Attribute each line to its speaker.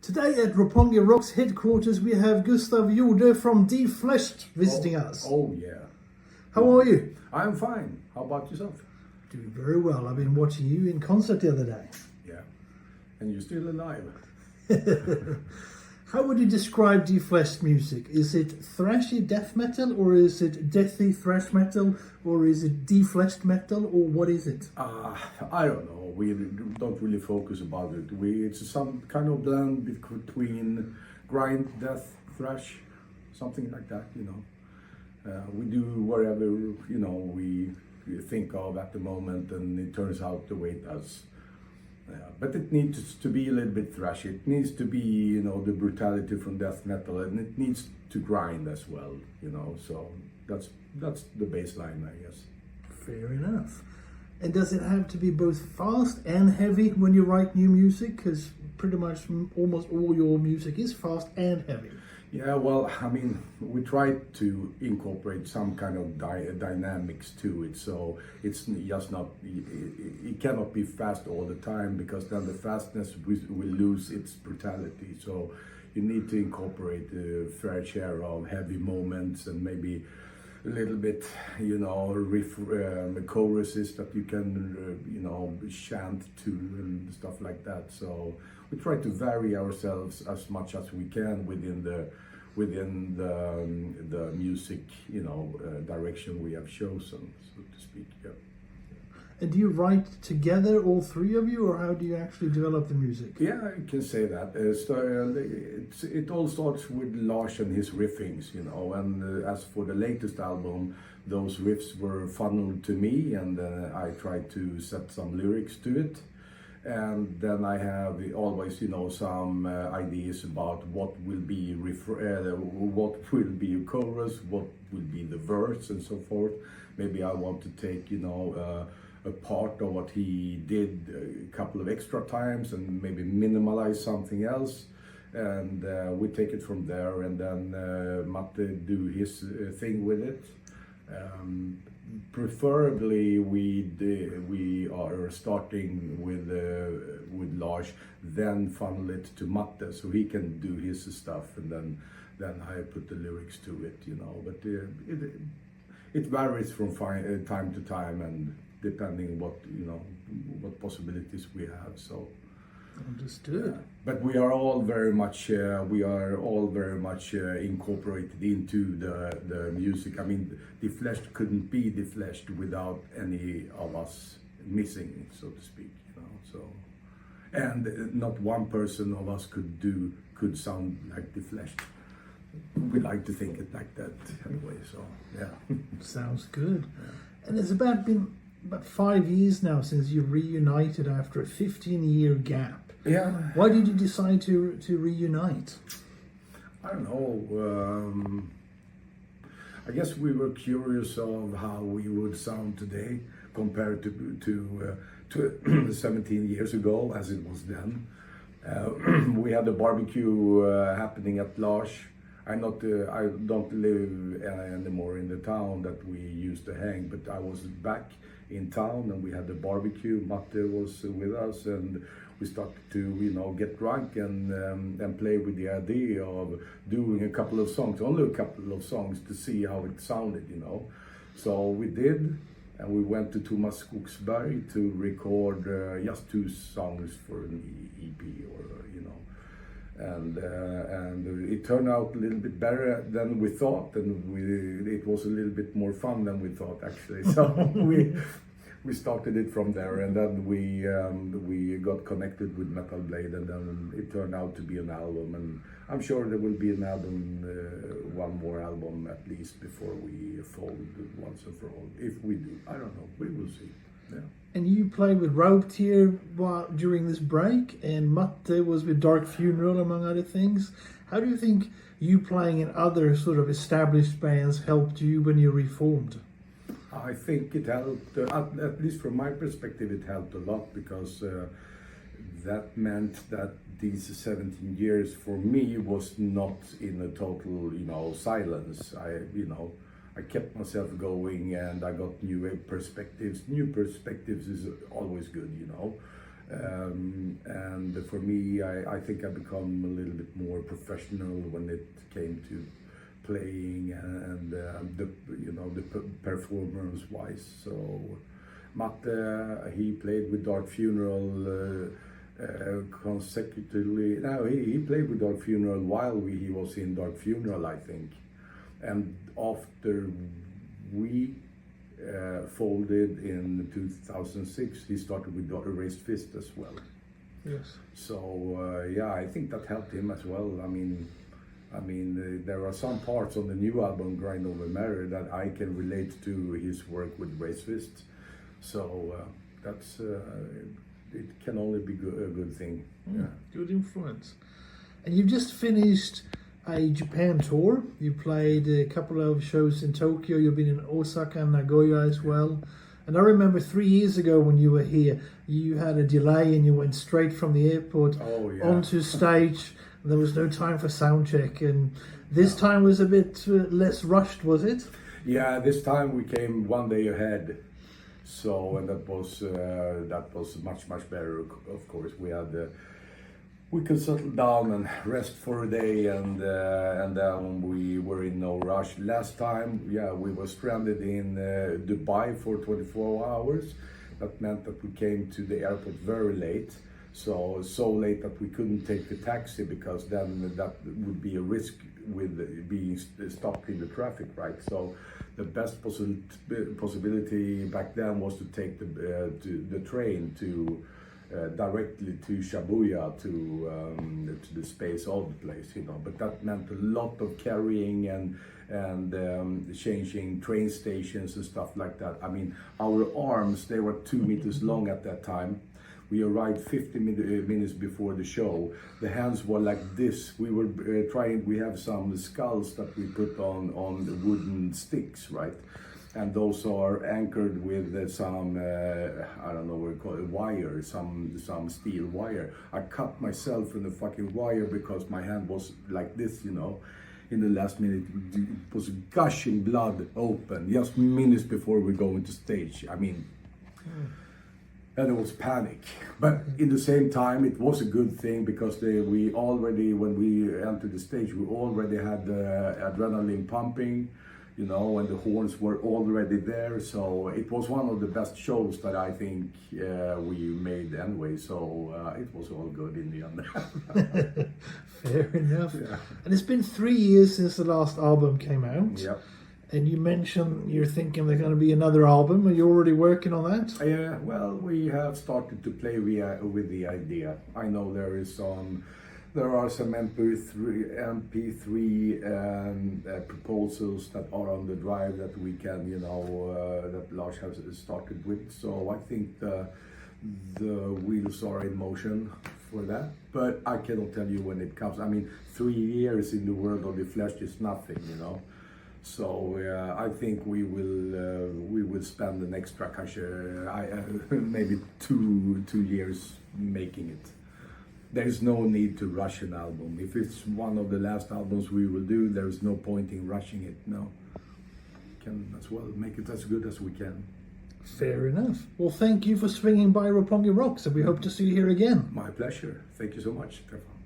Speaker 1: Today at Roppongi Rocks headquarters we have Gustaf Jorde from Defleshed visiting us.
Speaker 2: Oh yeah.
Speaker 1: How are you?
Speaker 2: I'm fine. How about yourself?
Speaker 1: Doing very well. I've been watching you in concert the other day.
Speaker 2: Yeah. And you're still alive.
Speaker 1: How would you describe Defleshed music? Is it thrashy death metal, or is it deathy thrash metal, or is it defleshed metal, or what is it?
Speaker 2: I don't know. We don't really focus about it. It's some kind of blend between grind, death, thrash, something like that, you know. We do whatever, you know, we think of at the moment, and it turns out the way it does. But it needs to be a little bit thrashy. It needs to be, you know, the brutality from death metal, and it needs to grind as well, you know. So that's the baseline, I guess.
Speaker 1: Fair enough. And does it have to be both fast and heavy when you write new music? Because pretty much almost all your music is fast and heavy.
Speaker 2: Yeah, well, I mean, we try to incorporate some kind of dynamics to it, so it's just not, it cannot be fast all the time, because then the fastness will lose its brutality. So you need to incorporate a fair share of heavy moments, and maybe a little bit, you know, choruses that you can, you know, chant to and stuff like that. So we try to vary ourselves as much as we can within the music, you know, direction we have chosen, so to speak. Yeah.
Speaker 1: And do you write together, all three of you, or how do you actually develop the music?
Speaker 2: Yeah, I can say that. It all starts with Lars and his riffings, you know, and as for the latest album, those riffs were funneled to me, and I tried to set some lyrics to it. And then I have always, you know, some ideas about what will be what will be a chorus, what will be the verse, and so forth. Maybe I want to take, you know, a part of what he did a couple of extra times, and maybe minimalize something else, and we take it from there, and then Matte do his thing with it. Preferably we are starting with Lars, then funnel it to Matte so he can do his stuff, and then I put the lyrics to it, you know. But it varies from time to time, and depending what, you know, what possibilities we have. So
Speaker 1: understood.
Speaker 2: But we are all very much incorporated into the music. I mean, Defleshed couldn't be Defleshed without any of us missing, so to speak, you know. So, and not one person of us could sound like Defleshed. We like to think it like that anyway. So yeah.
Speaker 1: Sounds good. Yeah. And it's been about 5 years now since you reunited after a 15-year gap.
Speaker 2: Yeah.
Speaker 1: Why did you decide to reunite?
Speaker 2: I don't know. I guess we were curious of how we would sound today compared to 17 years ago, as it was then. We had a barbecue happening at Lars. I don't live anymore in the town that we used to hang, but I was back in town, and we had the barbecue. Matte was with us, and we started to, you know, get drunk and play with the idea of doing a couple of songs, only a couple of songs, to see how it sounded, you know. So we did, and we went to Thomas Skogsberg to record just 2 songs for an EP, or you know. And it turned out a little bit better than we thought, and it was a little bit more fun than we thought, actually. So we started it from there, and then we got connected with Metal Blade, and then it turned out to be an album. And I'm sure there will be an album, one more album at least, before we fold once and for all. If we do, I don't know. We will see. Yeah.
Speaker 1: And you played with Raubtier during this break, and Matte was with Dark Funeral, among other things. How do you think you playing in other sort of established bands helped you when you reformed?
Speaker 2: I think it helped, at least from my perspective, it helped a lot, because that meant that these 17 years for me was not in a total, you know, silence. I kept myself going, and I got new perspectives. New perspectives is always good, you know. And for me, I think I become a little bit more professional when it came to playing and the performance wise. So Matte, he played with Dark Funeral consecutively. No, he played with Dark Funeral while he was in Dark Funeral, I think. And after we folded in 2006, he started with Raised Fist as well.
Speaker 1: Yes.
Speaker 2: So yeah, I think that helped him as well. I mean, there are some parts on the new album, Grind Over Marriage, that I can relate to his work with Raised Fist. So that's it can only be a good thing. Yeah.
Speaker 1: Good influence. And you've just finished a Japan tour. You played a couple of shows in Tokyo. You've been in Osaka and Nagoya as well. And I remember 3 years ago when you were here, you had a delay and you went straight from the airport onto stage. There was no time for sound check. And this time was a bit less rushed, was it?
Speaker 2: Yeah, this time we came 1 day ahead. So, and that was much better. Of course, we could settle down and rest for a day, and then we were in no rush. Last time, yeah, we were stranded in Dubai for 24 hours. That meant that we came to the airport very late. So late that we couldn't take the taxi, because then that would be a risk with being stopped in the traffic, right? So the best possibility back then was to take the train to directly to Shibuya, to the space of the place, you know. But that meant a lot of carrying and changing train stations and stuff like that. I mean, our arms, they were 2 meters long at that time. We arrived 50 minutes before the show. The hands were like this. We were we have some skulls that we put on the wooden sticks, right? And those are anchored with some, I don't know what you call it, wire, some steel wire. I cut myself in the fucking wire because my hand was like this, you know. In the last minute, it was gushing blood open, just minutes before we go into stage. I mean, and it was panic. But in the same time, it was a good thing, because we already, when we entered the stage, we already had the adrenaline pumping, you know, and the horns were already there. So it was one of the best shows that I think we made anyway. So it was all good in the end.
Speaker 1: Fair enough.
Speaker 2: Yeah.
Speaker 1: And it's been 3 years since the last album came out.
Speaker 2: Yep.
Speaker 1: And you mentioned you're thinking there's going to be another album. Are you already working on that?
Speaker 2: Yeah, well, we have started to play with the idea. I know there are some MP3 proposals that are on the drive that we can, you know, that Lars has started with. So I think the wheels are in motion for that. But I cannot tell you when it comes. I mean, 3 years in the world of Defleshed is nothing, you know. So I think we will spend the next track, maybe two years making it. There is no need to rush an album. If it's one of the last albums we will do, there is no point in rushing it. No, can as well make it as good as we can.
Speaker 1: Fair enough. Well, thank you for swinging by Roppongi Rocks, and we hope to see you here again.
Speaker 2: My pleasure. Thank you so much, Stefan.